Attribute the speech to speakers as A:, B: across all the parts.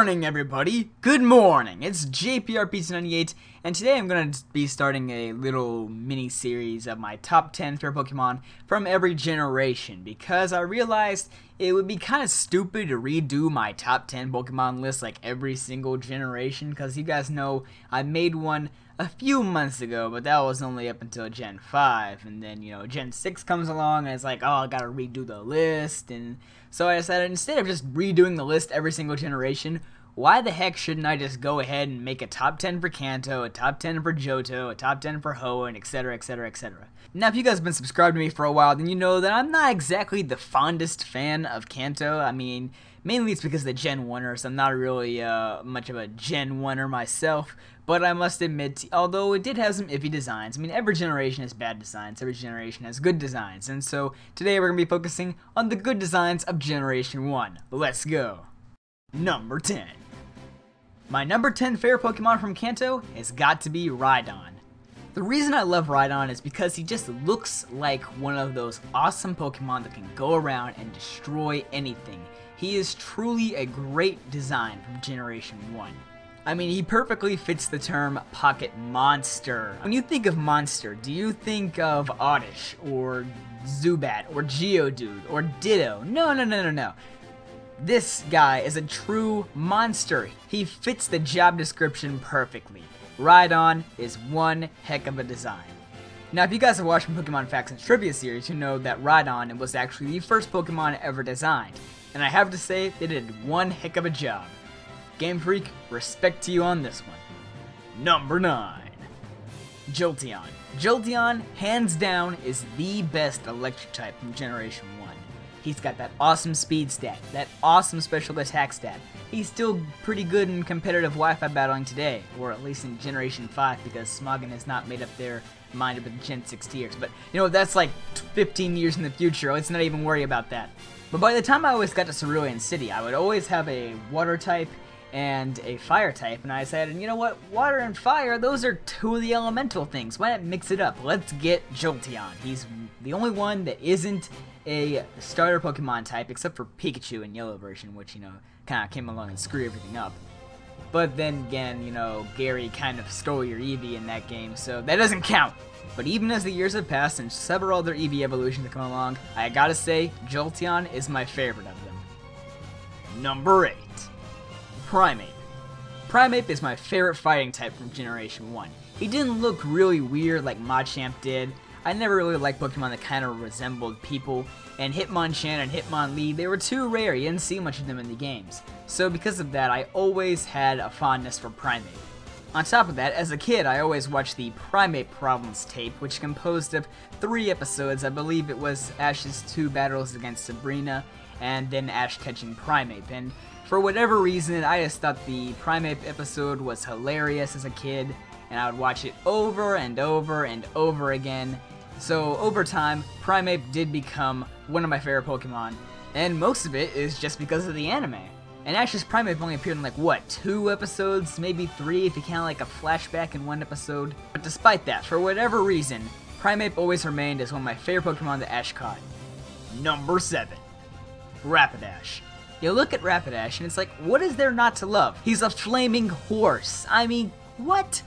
A: morning, everybody! Good morning! It's JPRPT98, and today I'm going to be starting a little mini-series of my top 10 favorite Pokemon from every generation, because I realized it would be kind of stupid to redo my top 10 Pokemon list like every single generation, because you guys know I made one a few months ago, but that was only up until Gen 5, and then, Gen 6 comes along, and it's like, oh, I gotta redo the list, and so I decided instead of just redoing the list every single generation, why the heck shouldn't I just go ahead and make a top 10 for Kanto, a top 10 for Johto, a top 10 for Hoenn, etc, etc, etc. Now, if you guys have been subscribed to me for a while, then you know that I'm not exactly the fondest fan of Kanto. I mean, mainly it's because of the Gen 1ers. I'm not really much of a Gen 1er myself, but I must admit, although it did have some iffy designs, I mean, every generation has bad designs, every generation has good designs, and so today we're going to be focusing on the good designs of Generation 1. Let's go! Number 10. My number 10 favorite Pokemon from Kanto has got to be Rhydon. The reason I love Rhydon is because he just looks like one of those awesome Pokemon that can go around and destroy anything. He is truly a great design from Generation 1. I mean, he perfectly fits the term pocket monster. When you think of monster, do you think of Oddish, or Zubat, or Geodude, or Ditto? No. This guy is a true monster. He fits the job description perfectly. Rhydon is one heck of a design. Now, if you guys have watched my Pokemon Facts and Trivia series, you know that Rhydon was actually the first Pokemon ever designed. And I have to say, they did one heck of a job. Game Freak, respect to you on this one. Number 9. Jolteon. Jolteon, hands down, is the best electric type from Generation 1. He's got that awesome speed stat, that awesome special attack stat. He's still pretty good in competitive Wi-Fi battling today, or at least in Generation 5, because Smogon has not made up their mind with the Gen 6 tiers. But, that's like 15 years in the future. Let's not even worry about that. But by the time I always got to Cerulean City, I would always have a water type and a fire type, and I said, you know what, water and fire, those are two of the elemental things. Why not mix it up? Let's get Jolteon. He's the only one that isn't a starter Pokemon type, except for Pikachu in Yellow version, which, kind of came along and screwed everything up. But then again, Gary kind of stole your Eevee in that game, so that doesn't count. But even as the years have passed and several other Eevee evolutions have come along, I gotta say, Jolteon is my favorite of them. Number 8. Primeape. Primeape is my favorite fighting type from Generation 1. He didn't look really weird like Machamp did. I never really liked Pokemon that kind of resembled people, and Hitmonchan and Hitmonlee, they were too rare, you didn't see much of them in the games. So because of that, I always had a fondness for Primeape. On top of that, as a kid, I always watched the Primeape Problems tape, which composed of 3 episodes. I believe it was Ash's 2 battles against Sabrina, and then Ash catching Primeape, and for whatever reason, I just thought the Primeape episode was hilarious as a kid, and I would watch it over and over and over again. So over time, Primeape did become one of my favorite Pokemon, and most of it is just because of the anime. And Ash's Primeape only appeared in 2 episodes, maybe 3 if you count a flashback in 1 episode. But despite that, for whatever reason, Primeape always remained as one of my favorite Pokemon that Ash caught. Number 7. Rapidash. You look at Rapidash and it's like, what is there not to love? He's a flaming horse. I mean, what?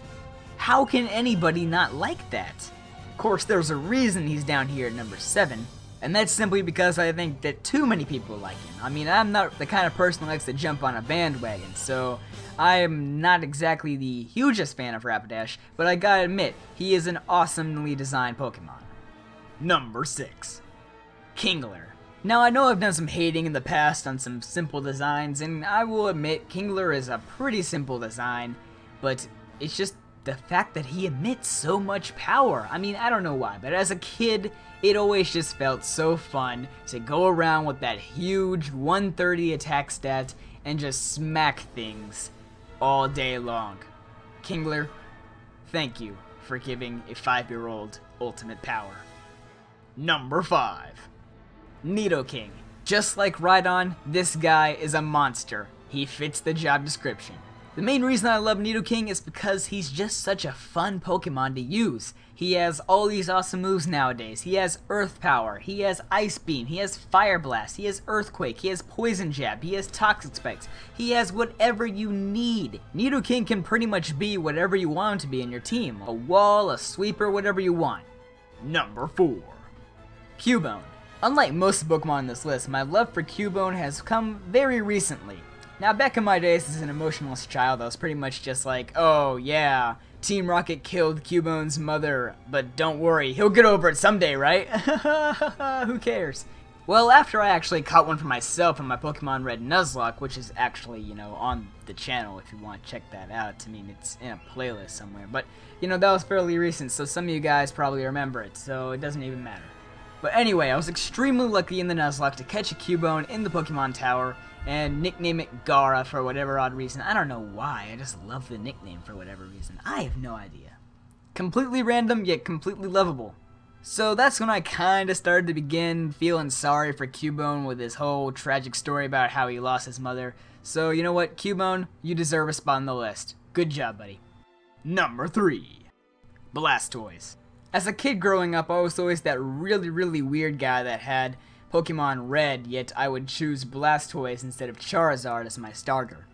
A: How can anybody not like that? Of course, there's a reason he's down here at number 7, and that's simply because I think that too many people like him. I mean, I'm not the kind of person who likes to jump on a bandwagon, so I'm not exactly the hugest fan of Rapidash, but I gotta admit, he is an awesomely designed Pokemon. Number 6. Kingler. Now, I know I've done some hating in the past on some simple designs, and I will admit Kingler is a pretty simple design, but it's just the fact that he emits so much power. I mean, I don't know why, but as a kid, it always just felt so fun to go around with that huge 130 attack stat and just smack things all day long. Kingler, thank you for giving a 5-year-old ultimate power. Number 5. Nidoking. Just like Rhydon, this guy is a monster. He fits the job description. The main reason I love Nidoking is because he's just such a fun Pokemon to use. He has all these awesome moves nowadays. He has Earth Power, he has Ice Beam, he has Fire Blast, he has Earthquake, he has Poison Jab, he has Toxic Spikes. He has whatever you need. Nidoking can pretty much be whatever you want him to be in your team. A wall, a sweeper, whatever you want. Number 4. Cubone. Unlike most of the Pokemon on this list, my love for Cubone has come very recently. Now, back in my days as an emotionless child, I was pretty much just like, oh yeah, Team Rocket killed Cubone's mother, but don't worry, he'll get over it someday, right? Who cares? Well, after I actually caught one for myself in my Pokemon Red Nuzlocke, which is actually, on the channel if you want to check that out. I mean, it's in a playlist somewhere, but, that was fairly recent, so some of you guys probably remember it, so it doesn't even matter. But anyway, I was extremely lucky in the Nuzlocke to catch a Cubone in the Pokemon Tower, and nickname it Gara for whatever odd reason. I don't know why, I just love the nickname for whatever reason. I have no idea. Completely random, yet completely lovable. So that's when I kinda started to begin feeling sorry for Cubone with his whole tragic story about how he lost his mother. So you know what, Cubone, you deserve a spot on the list. Good job, buddy. Number 3. Blastoise. As a kid growing up, I was always that really weird guy that had Pokemon Red, yet I would choose Blastoise instead of Charizard as my starter.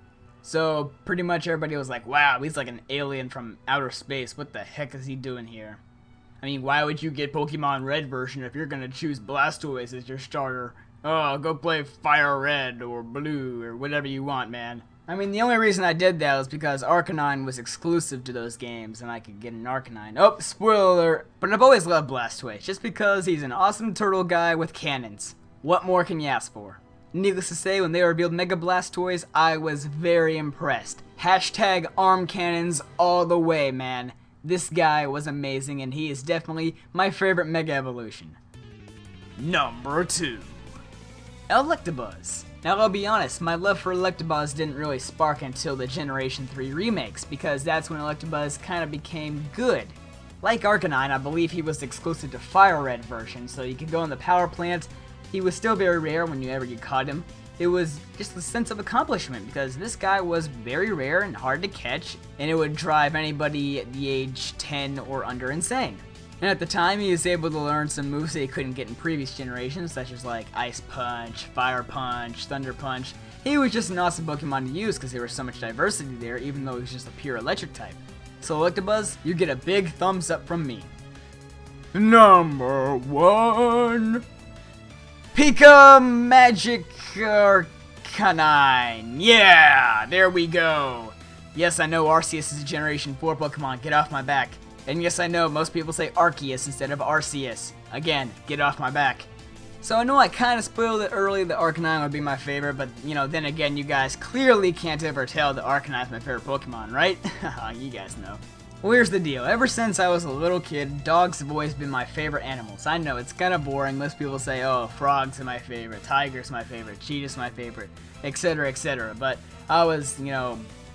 A: So pretty much everybody was like, wow, he's like an alien from outer space, what the heck is he doing here? I mean, why would you get Pokemon Red version if you're gonna choose Blastoise as your starter? Oh, go play Fire Red or Blue or whatever you want, man. I mean, the only reason I did that was because Arcanine was exclusive to those games, and I could get an Arcanine. Oh, spoiler! But I've always loved Blastoise, just because he's an awesome turtle guy with cannons. What more can you ask for? Needless to say, when they revealed Mega Blastoise, I was very impressed. Hashtag arm cannons all the way, man. This guy was amazing, and he is definitely my favorite Mega Evolution. Number 2. Electabuzz. Now, I'll be honest, my love for Electabuzz didn't really spark until the Generation 3 remakes, because that's when Electabuzz kind of became good. Like Arcanine, I believe he was exclusive to Fire Red version, so you could go in the power plant. He was still very rare whenever you caught him. It was just a sense of accomplishment, because this guy was very rare and hard to catch, and it would drive anybody at the age 10 or under insane. And at the time, he was able to learn some moves that he couldn't get in previous generations, such as like Ice Punch, Fire Punch, Thunder Punch. He was just an awesome Pokemon to use because there was so much diversity there, even though he was just a pure electric type. So Electabuzz, you get a big thumbs up from me. Number 1. Pika Magic Arcanine. Yeah, there we go. Yes, I know Arceus is a Generation 4 Pokemon. Get off my back. And yes, I know most people say Arceus instead of Arceus. Again, get off my back. So I know I kind of spoiled it early that Arcanine would be my favorite, but then again, you guys clearly can't ever tell that Arcanine is my favorite Pokemon, right? You guys know. Well, here's the deal. Ever since I was a little kid, dogs have always been my favorite animals. I know, it's kind of boring. Most people say, oh, frogs are my favorite, tigers my favorite, cheetahs my favorite, etc., etc. But I was,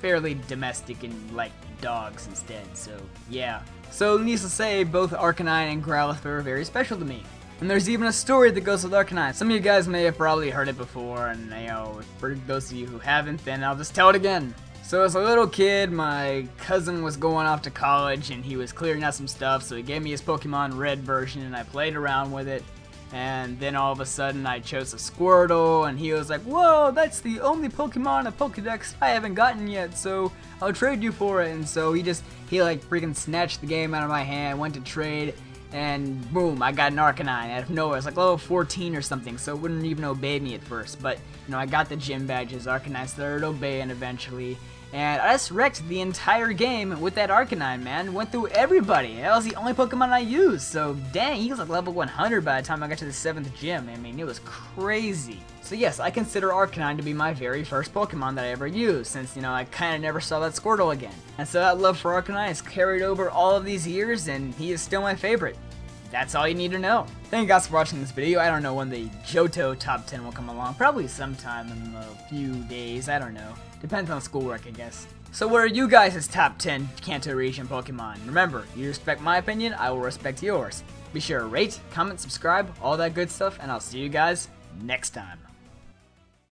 A: fairly domestic and liked dogs instead, so yeah. So, needless to say, both Arcanine and Growlithe are very special to me. And there's even a story that goes with Arcanine. Some of you guys may have probably heard it before, and for those of you who haven't, then I'll just tell it again. So as a little kid, my cousin was going off to college, and he was clearing out some stuff, so he gave me his Pokemon Red version, and I played around with it. And then all of a sudden, I chose a Squirtle, and he was like, whoa, that's the only Pokemon of Pokedex I haven't gotten yet, so I'll trade you for it. And so he like freaking snatched the game out of my hand, went to trade, and boom, I got an Arcanine out of nowhere. It's like level 14 or something, so it wouldn't even obey me at first. But, I got the gym badges, Arcanine started obeying eventually. And I just wrecked the entire game with that Arcanine, man. Went through everybody. That was the only Pokemon I used. So, dang, he was like level 100 by the time I got to the 7th gym. I mean, it was crazy. So yes, I consider Arcanine to be my very first Pokemon that I ever used, since, I kind of never saw that Squirtle again. And so that love for Arcanine has carried over all of these years, and he is still my favorite. That's all you need to know. Thank you guys for watching this video. I don't know when the Johto top 10 will come along. Probably sometime in a few days. I don't know. Depends on schoolwork, I guess. So what are you guys' top 10 Kanto region Pokemon? Remember, you respect my opinion, I will respect yours. Be sure to rate, comment, subscribe, all that good stuff, and I'll see you guys next time.